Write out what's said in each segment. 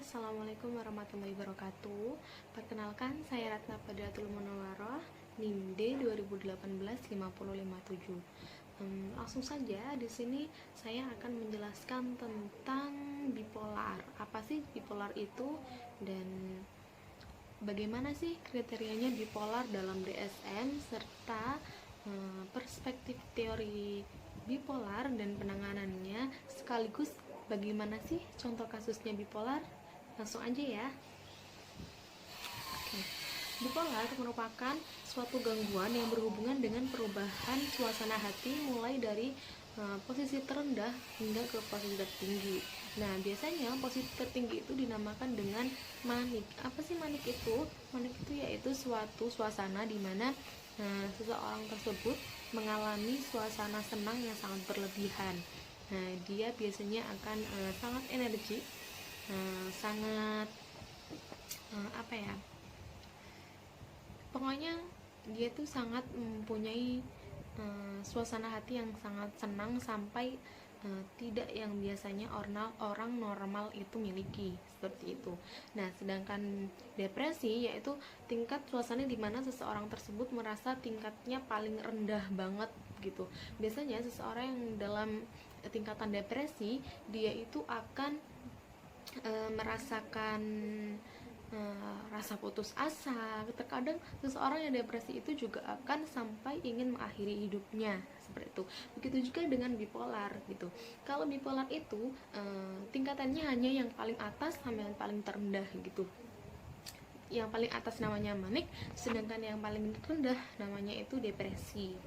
Assalamualaikum warahmatullahi wabarakatuh. Perkenalkan, saya Ratna Padratul Munawwaroh, NIM D 2018-5057. Langsung saja di sini saya akan menjelaskan tentang bipolar. Apa sih bipolar itu dan bagaimana sih kriterianya bipolar dalam DSM serta perspektif teori bipolar dan penanganannya, sekaligus bagaimana sih contoh kasusnya bipolar. Langsung aja ya. Oke. Bipolar merupakan suatu gangguan yang berhubungan dengan perubahan suasana hati mulai dari posisi terendah hingga ke posisi tertinggi. Nah, biasanya posisi tertinggi itu dinamakan dengan manik. Apa sih manik itu? Manik itu yaitu suatu suasana di mana seseorang tersebut mengalami suasana senang yang sangat berlebihan. Nah, dia biasanya akan sangat energik, sangat apa ya? Pokoknya dia tuh sangat mempunyai suasana hati yang sangat senang sampai tidak yang biasanya orang normal itu miliki, seperti itu. Nah, sedangkan depresi yaitu tingkat suasana di mana seseorang tersebut merasa tingkatnya paling rendah banget gitu. Biasanya seseorang yang dalam tingkatan depresi dia itu akan merasakan rasa putus asa. Terkadang seseorang yang depresi itu juga akan sampai ingin mengakhiri hidupnya, seperti itu. Begitu juga dengan bipolar gitu. Kalau bipolar itu tingkatannya hanya yang paling atas sampai yang paling terendah gitu. Yang paling atas namanya manik, sedangkan yang paling rendah namanya itu depresi.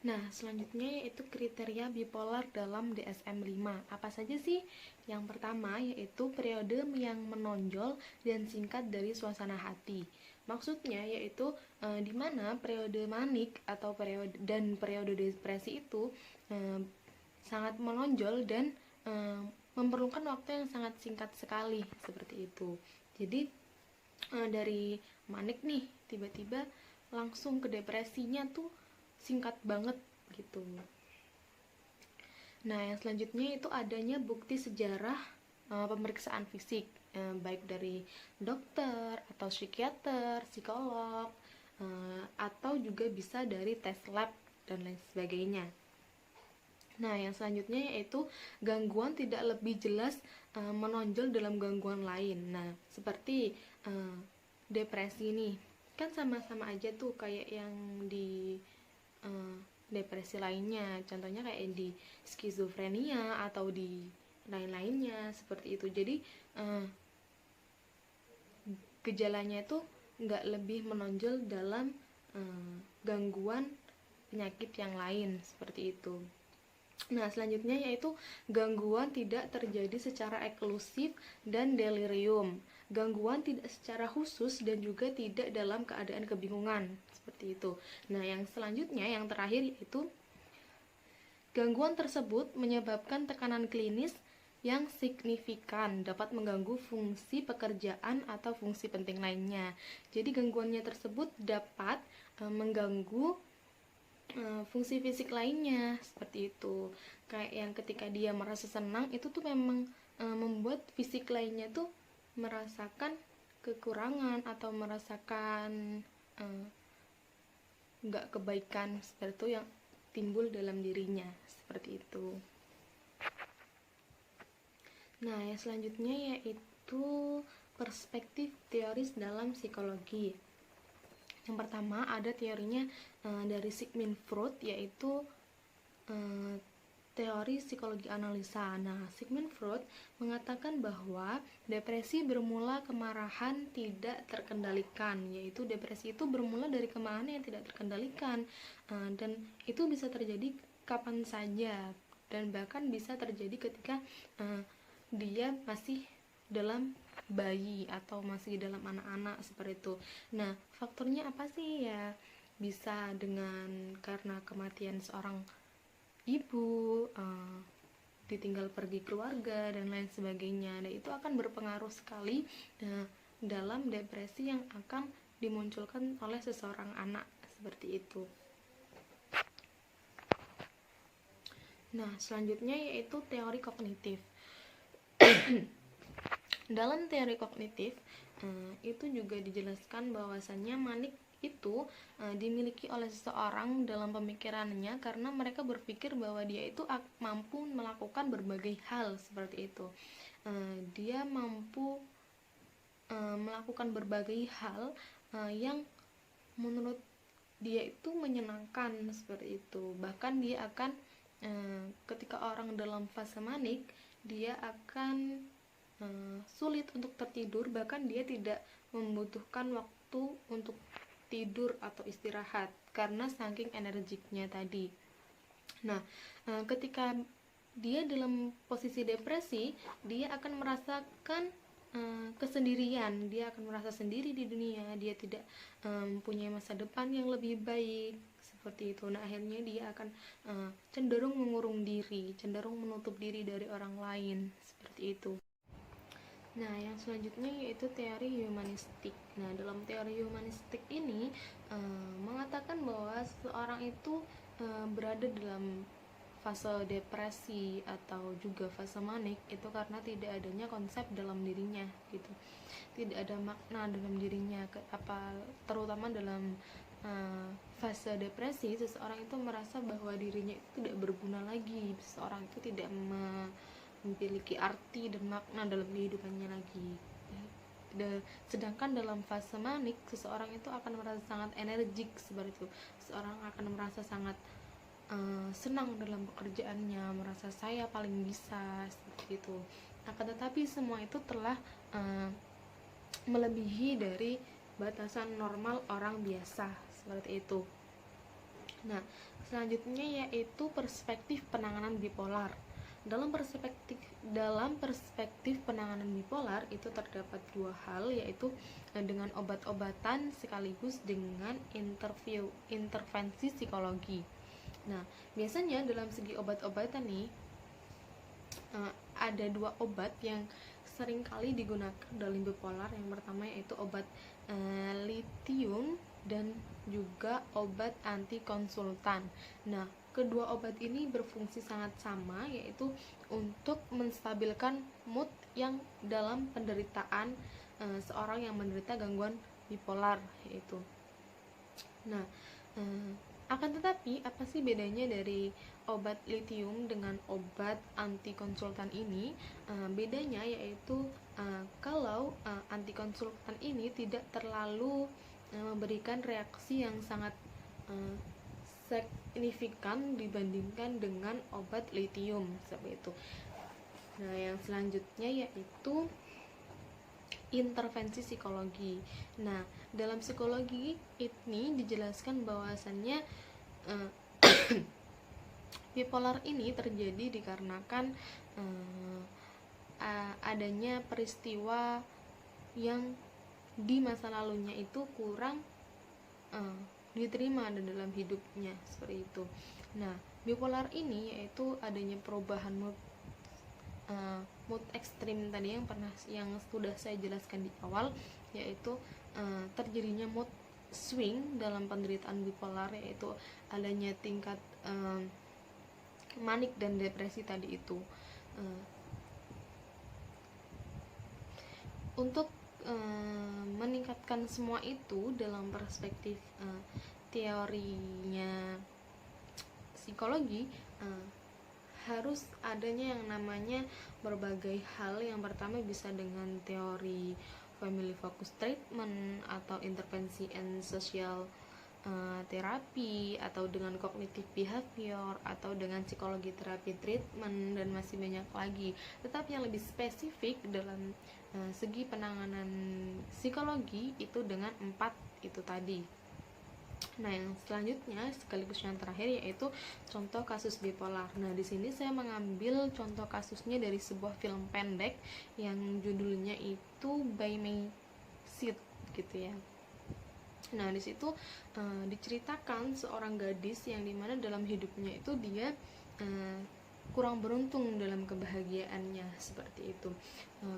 Nah, selanjutnya yaitu kriteria bipolar dalam DSM-5. Apa saja sih? Yang pertama yaitu periode yang menonjol dan singkat dari suasana hati. Maksudnya yaitu di mana periode manik atau periode depresi itu sangat menonjol dan memerlukan waktu yang sangat singkat sekali, seperti itu. Jadi dari manik nih tiba-tiba langsung ke depresinya tuh singkat banget gitu. Nah, yang selanjutnya itu adanya bukti sejarah pemeriksaan fisik, baik dari dokter atau psikiater, psikolog, atau juga bisa dari tes lab dan lain sebagainya. Nah, yang selanjutnya yaitu gangguan tidak lebih jelas menonjol dalam gangguan lain. Nah, seperti depresi nih, kan sama-sama aja tuh kayak yang di depresi lainnya, contohnya kayak di skizofrenia atau di lain-lainnya seperti itu. Jadi gejalanya itu nggak lebih menonjol dalam gangguan penyakit yang lain, seperti itu. Nah, selanjutnya yaitu gangguan tidak terjadi secara eksklusif dan delirium. Gangguan tidak secara khusus dan juga tidak dalam keadaan kebingungan, seperti itu. Nah, yang selanjutnya yang terakhir yaitu gangguan tersebut menyebabkan tekanan klinis yang signifikan, dapat mengganggu fungsi pekerjaan atau fungsi penting lainnya. Jadi gangguannya tersebut dapat mengganggu fungsi fisik lainnya, seperti itu. Kayak yang ketika dia merasa senang itu tuh memang membuat fisik lainnya tuh merasakan kekurangan atau merasakan nggak kebaikan, seperti itu yang timbul dalam dirinya, seperti itu. Nah, yang selanjutnya yaitu perspektif teoris dalam psikologi. Yang pertama ada teorinya dari Sigmund Freud, yaitu teori psikologi analisa. Nah, Sigmund Freud mengatakan bahwa depresi bermula kemarahan tidak terkendalikan, yaitu depresi itu bermula dari kemarahan yang tidak terkendalikan, dan itu bisa terjadi kapan saja, dan bahkan bisa terjadi ketika dia masih dalam bayi atau masih dalam anak-anak, seperti itu. Nah, faktornya apa sih ya? Bisa dengan karena kematian seorang ibu, ditinggal pergi keluarga dan lain sebagainya. Dan itu akan berpengaruh sekali dalam depresi yang akan dimunculkan oleh seseorang anak, seperti itu. Nah, selanjutnya yaitu teori kognitif. Dalam teori kognitif itu juga dijelaskan bahwasannya manik itu dimiliki oleh seseorang dalam pemikirannya karena mereka berpikir bahwa dia itu mampu melakukan berbagai hal seperti itu. Dia mampu melakukan berbagai hal yang menurut dia itu menyenangkan seperti itu. Bahkan dia akan ketika orang dalam fase manik, dia akan sulit untuk tertidur, bahkan dia tidak membutuhkan waktu untuk tidur atau istirahat karena saking energiknya tadi. Nah, ketika dia dalam posisi depresi, dia akan merasakan kesendirian, dia akan merasa sendiri di dunia, dia tidak mempunyai masa depan yang lebih baik seperti itu. Nah, akhirnya dia akan cenderung mengurung diri, cenderung menutup diri dari orang lain seperti itu. Nah, yang selanjutnya yaitu teori humanistik. Nah, dalam teori humanistik ini mengatakan bahwa seseorang itu berada dalam fase depresi atau juga fase manik itu karena tidak adanya konsep dalam dirinya gitu. Tidak ada makna dalam dirinya, terutama dalam fase depresi, seseorang itu merasa bahwa dirinya itu tidak berguna lagi, seseorang itu tidak memiliki arti dan makna dalam kehidupannya lagi. Sedangkan dalam fase manik, seseorang itu akan merasa sangat energik seperti itu. Seseorang akan merasa sangat senang dalam pekerjaannya, merasa saya paling bisa seperti itu. Akan tetapi semua itu telah melebihi dari batasan normal orang biasa seperti itu. Nah, selanjutnya yaitu perspektif penanganan bipolar. Dalam perspektif penanganan bipolar itu terdapat dua hal, yaitu dengan obat-obatan sekaligus dengan intervensi psikologi. Nah, biasanya dalam segi obat-obatan nih ada dua obat yang seringkali digunakan dalam bipolar. Yang pertama yaitu obat lithium dan juga obat antikonsultan. Nah, kedua obat ini berfungsi sangat sama, yaitu untuk menstabilkan mood yang dalam penderitaan seorang yang menderita gangguan bipolar yaitu. Nah, akan tetapi apa sih bedanya dari obat lithium dengan obat antikonsultan ini? Bedanya yaitu kalau antikonsultan ini tidak terlalu memberikan reaksi yang sangat signifikan dibandingkan dengan obat lithium seperti itu. Nah, yang selanjutnya yaitu intervensi psikologi. Nah, dalam psikologi ini dijelaskan bahwasannya bipolar ini terjadi dikarenakan adanya peristiwa yang di masa lalunya itu kurang diterima dalam hidupnya seperti itu. Nah, bipolar ini yaitu adanya perubahan mood ekstrim tadi yang sudah saya jelaskan di awal, yaitu terjadinya mood swing dalam penderitaan bipolar, yaitu adanya tingkat manik dan depresi tadi itu. Untuk meningkatkan semua itu dalam perspektif teorinya psikologi, harus adanya yang namanya berbagai hal. Yang pertama bisa dengan teori family focus treatment atau intervensi and social terapi, atau dengan cognitive behavior, atau dengan psikologi terapi treatment, dan masih banyak lagi. Tetapi yang lebih spesifik dalam segi penanganan psikologi itu dengan 4 itu tadi. Nah, yang selanjutnya sekaligus yang terakhir yaitu contoh kasus bipolar. Nah, di sini saya mengambil contoh kasusnya dari sebuah film pendek yang judulnya itu By My Side gitu ya. Nah, di situ diceritakan seorang gadis yang dimana dalam hidupnya itu dia kurang beruntung dalam kebahagiaannya seperti itu.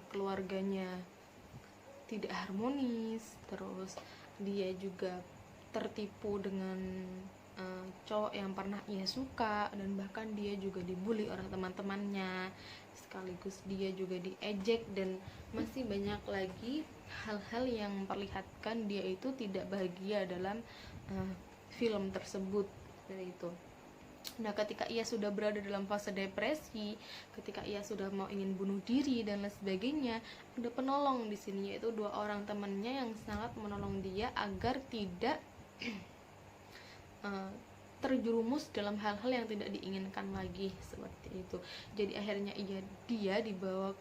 Keluarganya tidak harmonis, terus dia juga tertipu dengan cowok yang pernah ia suka, dan bahkan dia juga dibully oleh teman-temannya, sekaligus dia juga diejek, dan masih banyak lagi hal-hal yang memperlihatkan dia itu tidak bahagia dalam film tersebut. Dari itu, nah ketika ia sudah berada dalam fase depresi, ketika ia sudah mau ingin bunuh diri dan lain sebagainya, ada penolong di sini, yaitu 2 orang temannya yang sangat menolong dia agar tidak terjerumus dalam hal-hal yang tidak diinginkan lagi, seperti itu. Jadi akhirnya dia dibawa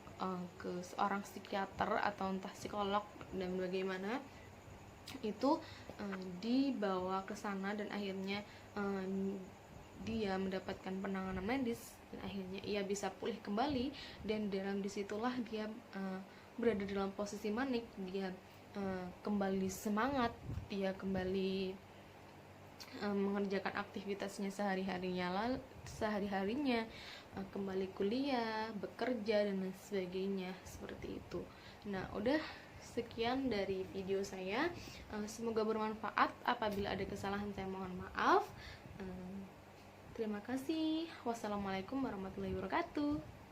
ke seorang psikiater atau entah psikolog dan bagaimana itu, dibawa ke sana, dan akhirnya dia mendapatkan penanganan medis, dan akhirnya ia bisa pulih kembali. Dan dalam disitulah dia berada dalam posisi manik, dia kembali semangat, dia kembali mengerjakan aktivitasnya sehari-harinya, kembali kuliah, bekerja, dan lain sebagainya, seperti itu. Nah, udah sekian dari video saya. Semoga bermanfaat. Apabila ada kesalahan saya mohon maaf. Terima kasih. Wassalamualaikum warahmatullahi wabarakatuh.